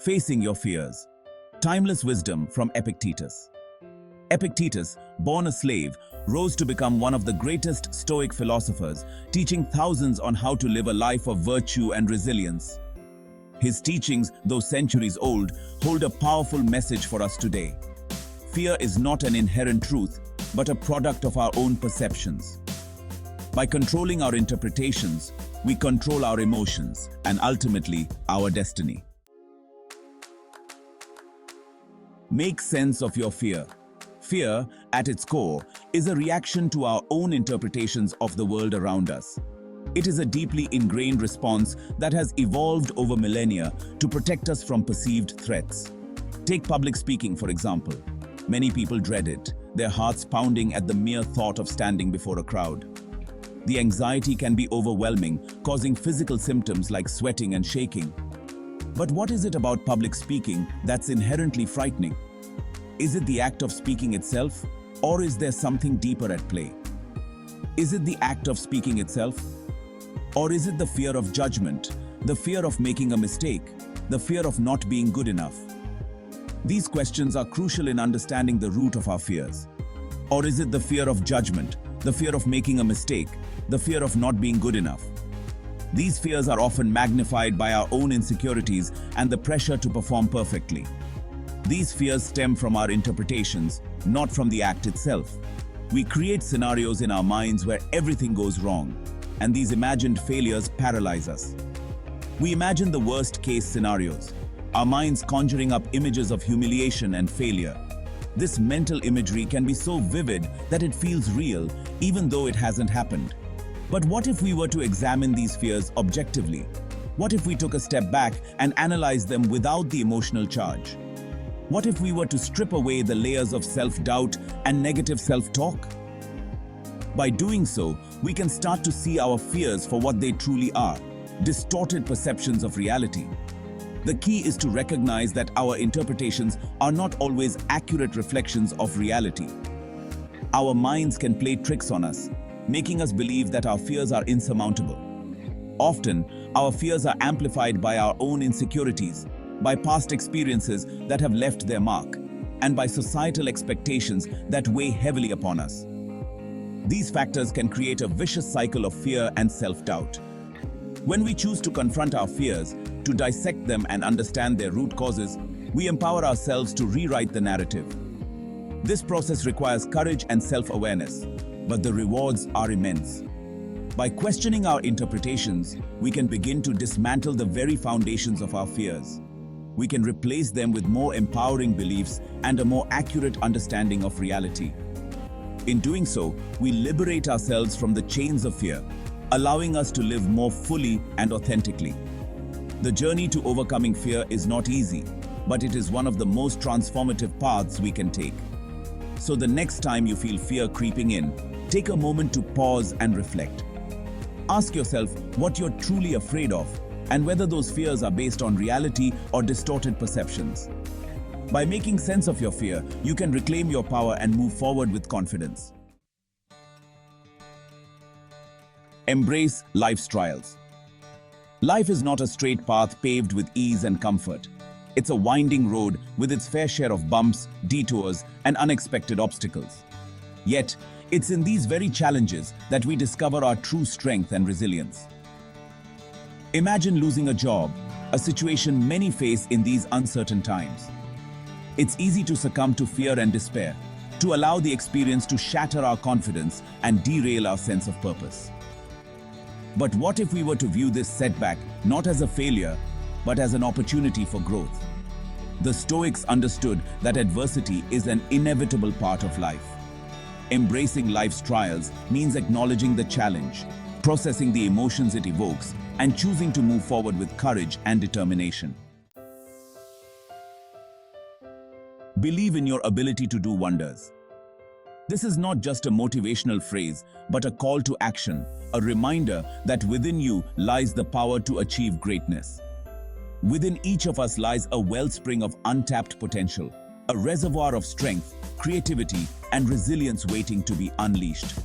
Facing your fears. Timeless wisdom from Epictetus. Epictetus, born a slave, rose to become one of the greatest Stoic philosophers, teaching thousands on how to live a life of virtue and resilience. His teachings, though centuries old, hold a powerful message for us today. Fear is not an inherent truth, but a product of our own perceptions. By controlling our interpretations, we control our emotions and ultimately our destiny. Make sense of your fear. Fear, at its core, is a reaction to our own interpretations of the world around us. It is a deeply ingrained response that has evolved over millennia to protect us from perceived threats. Take public speaking, for example. Many people dread it, their hearts pounding at the mere thought of standing before a crowd. The anxiety can be overwhelming, causing physical symptoms like sweating and shaking. But what is it about public speaking that's inherently frightening? Is it the act of speaking itself, or is there something deeper at play? Is it the act of speaking itself? Or is it the fear of judgment, the fear of making a mistake, the fear of not being good enough? These questions are crucial in understanding the root of our fears. Or is it the fear of judgment, the fear of making a mistake, the fear of not being good enough? These fears are often magnified by our own insecurities and the pressure to perform perfectly. These fears stem from our interpretations, not from the act itself. We create scenarios in our minds where everything goes wrong, and these imagined failures paralyze us. We imagine the worst-case scenarios, our minds conjuring up images of humiliation and failure. This mental imagery can be so vivid that it feels real, even though it hasn't happened. But what if we were to examine these fears objectively? What if we took a step back and analyzed them without the emotional charge? What if we were to strip away the layers of self-doubt and negative self-talk? By doing so, we can start to see our fears for what they truly are, distorted perceptions of reality. The key is to recognize that our interpretations are not always accurate reflections of reality. Our minds can play tricks on us, making us believe that our fears are insurmountable. Often, our fears are amplified by our own insecurities, by past experiences that have left their mark, and by societal expectations that weigh heavily upon us. These factors can create a vicious cycle of fear and self-doubt. When we choose to confront our fears, to dissect them and understand their root causes, we empower ourselves to rewrite the narrative. This process requires courage and self-awareness, but the rewards are immense. By questioning our interpretations, we can begin to dismantle the very foundations of our fears. We can replace them with more empowering beliefs and a more accurate understanding of reality. In doing so, we liberate ourselves from the chains of fear, allowing us to live more fully and authentically. The journey to overcoming fear is not easy, but it is one of the most transformative paths we can take. So the next time you feel fear creeping in, take a moment to pause and reflect. Ask yourself what you're truly afraid of and whether those fears are based on reality or distorted perceptions. By making sense of your fear, you can reclaim your power and move forward with confidence. Embrace life's trials. Life is not a straight path paved with ease and comfort. It's a winding road with its fair share of bumps, detours, and unexpected obstacles. Yet, it's in these very challenges that we discover our true strength and resilience. Imagine losing a job, a situation many face in these uncertain times. It's easy to succumb to fear and despair, to allow the experience to shatter our confidence and derail our sense of purpose. But what if we were to view this setback not as a failure, but as an opportunity for growth? The Stoics understood that adversity is an inevitable part of life. Embracing life's trials means acknowledging the challenge, processing the emotions it evokes, and choosing to move forward with courage and determination. Believe in your ability to do wonders. This is not just a motivational phrase, but a call to action, a reminder that within you lies the power to achieve greatness. Within each of us lies a wellspring of untapped potential, a reservoir of strength, creativity, and resilience waiting to be unleashed.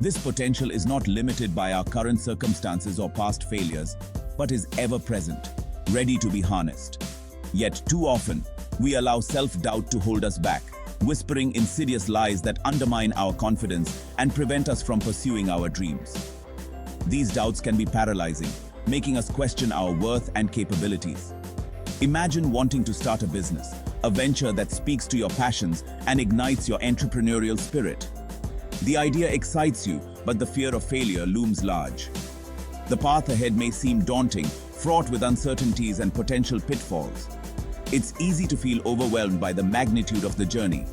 This potential is not limited by our current circumstances or past failures, but is ever present, ready to be harnessed. Yet too often, we allow self-doubt to hold us back, whispering insidious lies that undermine our confidence and prevent us from pursuing our dreams. These doubts can be paralyzing, making us question our worth and capabilities. Imagine wanting to start a business, a venture that speaks to your passions and ignites your entrepreneurial spirit. The idea excites you, but the fear of failure looms large. The path ahead may seem daunting, fraught with uncertainties and potential pitfalls. It's easy to feel overwhelmed by the magnitude of the journey.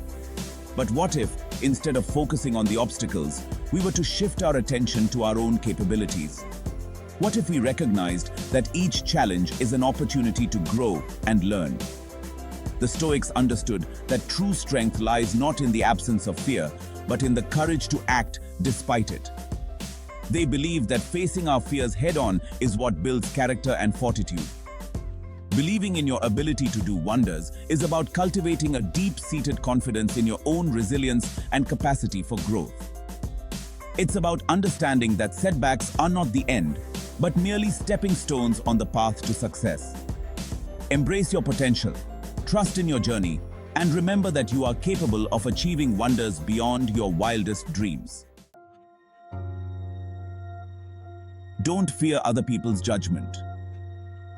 But what if, instead of focusing on the obstacles, we were to shift our attention to our own capabilities? What if we recognized that each challenge is an opportunity to grow and learn? The Stoics understood that true strength lies not in the absence of fear, but in the courage to act despite it. They believed that facing our fears head-on is what builds character and fortitude. Believing in your ability to do wonders is about cultivating a deep-seated confidence in your own resilience and capacity for growth. It's about understanding that setbacks are not the end, but merely stepping stones on the path to success. Embrace your potential, trust in your journey, and remember that you are capable of achieving wonders beyond your wildest dreams. Don't fear other people's judgment.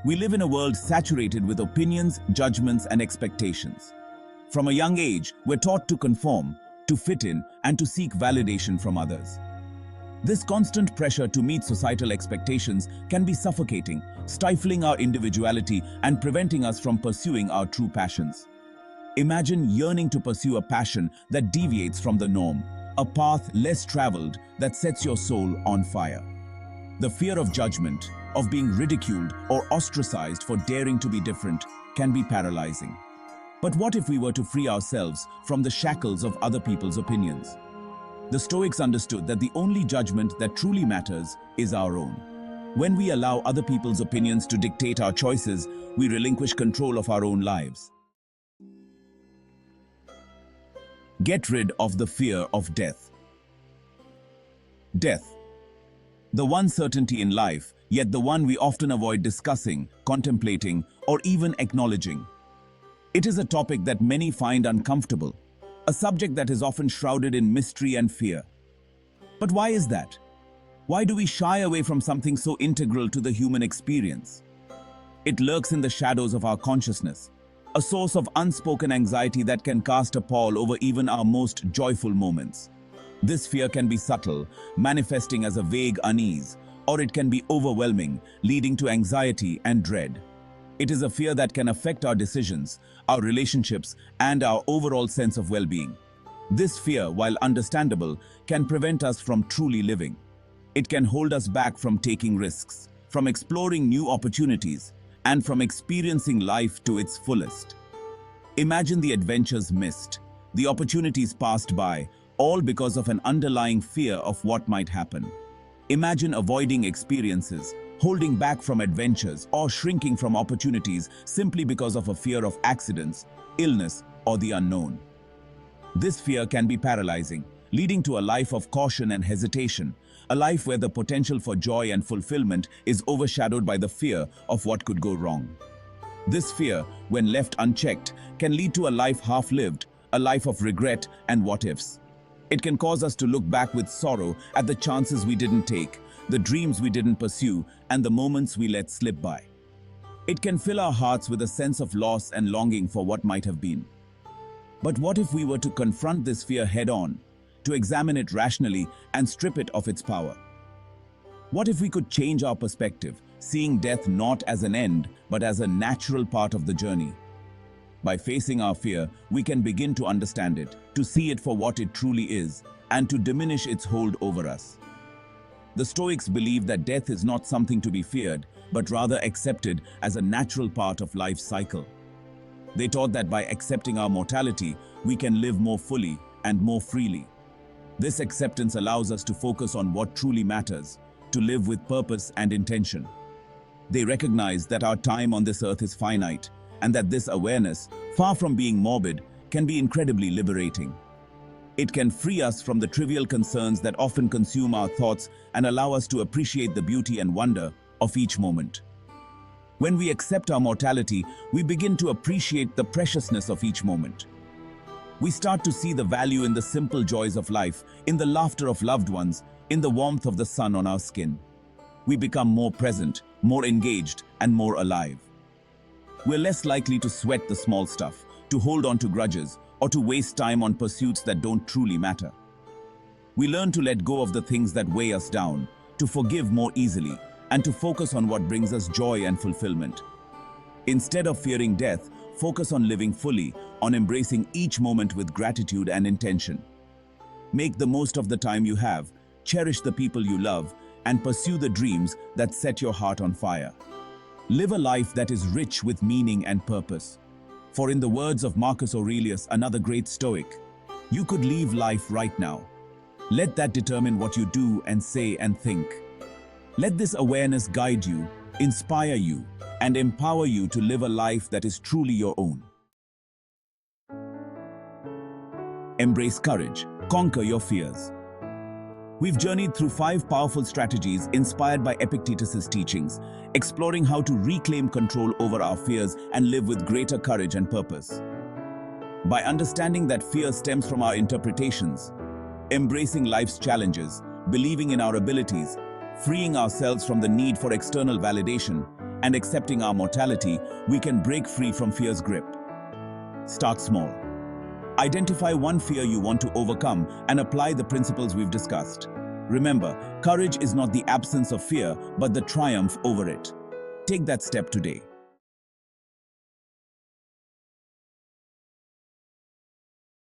We live in a world saturated with opinions, judgments, and expectations. From a young age, we're taught to conform, to fit in, and to seek validation from others. This constant pressure to meet societal expectations can be suffocating, stifling our individuality and preventing us from pursuing our true passions. Imagine yearning to pursue a passion that deviates from the norm, a path less traveled that sets your soul on fire. The fear of judgment, of being ridiculed or ostracized for daring to be different, can be paralyzing. But what if we were to free ourselves from the shackles of other people's opinions? The Stoics understood that the only judgment that truly matters is our own. When we allow other people's opinions to dictate our choices, we relinquish control of our own lives. Get rid of the fear of death. Death. The one certainty in life, yet the one we often avoid discussing, contemplating, or even acknowledging. It is a topic that many find uncomfortable, a subject that is often shrouded in mystery and fear. But why is that? Why do we shy away from something so integral to the human experience? It lurks in the shadows of our consciousness, a source of unspoken anxiety that can cast a pall over even our most joyful moments. This fear can be subtle, manifesting as a vague unease, or it can be overwhelming, leading to anxiety and dread. It is a fear that can affect our decisions, our relationships, and our overall sense of well-being. This fear, while understandable, can prevent us from truly living. It can hold us back from taking risks, from exploring new opportunities, and from experiencing life to its fullest. Imagine the adventures missed, the opportunities passed by, all because of an underlying fear of what might happen. Imagine avoiding experiences, holding back from adventures, or shrinking from opportunities simply because of a fear of accidents, illness, or the unknown. This fear can be paralyzing, leading to a life of caution and hesitation, a life where the potential for joy and fulfillment is overshadowed by the fear of what could go wrong. This fear, when left unchecked, can lead to a life half-lived, a life of regret and what-ifs. It can cause us to look back with sorrow at the chances we didn't take, the dreams we didn't pursue, and the moments we let slip by. It can fill our hearts with a sense of loss and longing for what might have been. But what if we were to confront this fear head-on, to examine it rationally and strip it of its power? What if we could change our perspective, seeing death not as an end, but as a natural part of the journey? By facing our fear, we can begin to understand it, to see it for what it truly is, and to diminish its hold over us. The Stoics believed that death is not something to be feared, but rather accepted as a natural part of life's cycle. They taught that by accepting our mortality, we can live more fully and more freely. This acceptance allows us to focus on what truly matters, to live with purpose and intention. They recognize that our time on this earth is finite, and that this awareness, far from being morbid, can be incredibly liberating. It can free us from the trivial concerns that often consume our thoughts and allow us to appreciate the beauty and wonder of each moment. When we accept our mortality, we begin to appreciate the preciousness of each moment. We start to see the value in the simple joys of life, in the laughter of loved ones, in the warmth of the sun on our skin. We become more present, more engaged, and more alive. We're less likely to sweat the small stuff, to hold on to grudges, or to waste time on pursuits that don't truly matter. We learn to let go of the things that weigh us down, to forgive more easily, and to focus on what brings us joy and fulfillment. Instead of fearing death, focus on living fully, on embracing each moment with gratitude and intention. Make the most of the time you have, cherish the people you love, and pursue the dreams that set your heart on fire. Live a life that is rich with meaning and purpose. For in the words of Marcus Aurelius, another great Stoic, you could leave life right now. Let that determine what you do and say and think. Let this awareness guide you, inspire you, and empower you to live a life that is truly your own. Embrace courage. Conquer your fears. We've journeyed through 5 powerful strategies inspired by Epictetus's teachings, exploring how to reclaim control over our fears and live with greater courage and purpose. By understanding that fear stems from our interpretations, embracing life's challenges, believing in our abilities, freeing ourselves from the need for external validation, and accepting our mortality, we can break free from fear's grip. Start small. Identify one fear you want to overcome and apply the principles we've discussed. Remember, courage is not the absence of fear, but the triumph over it. Take that step today.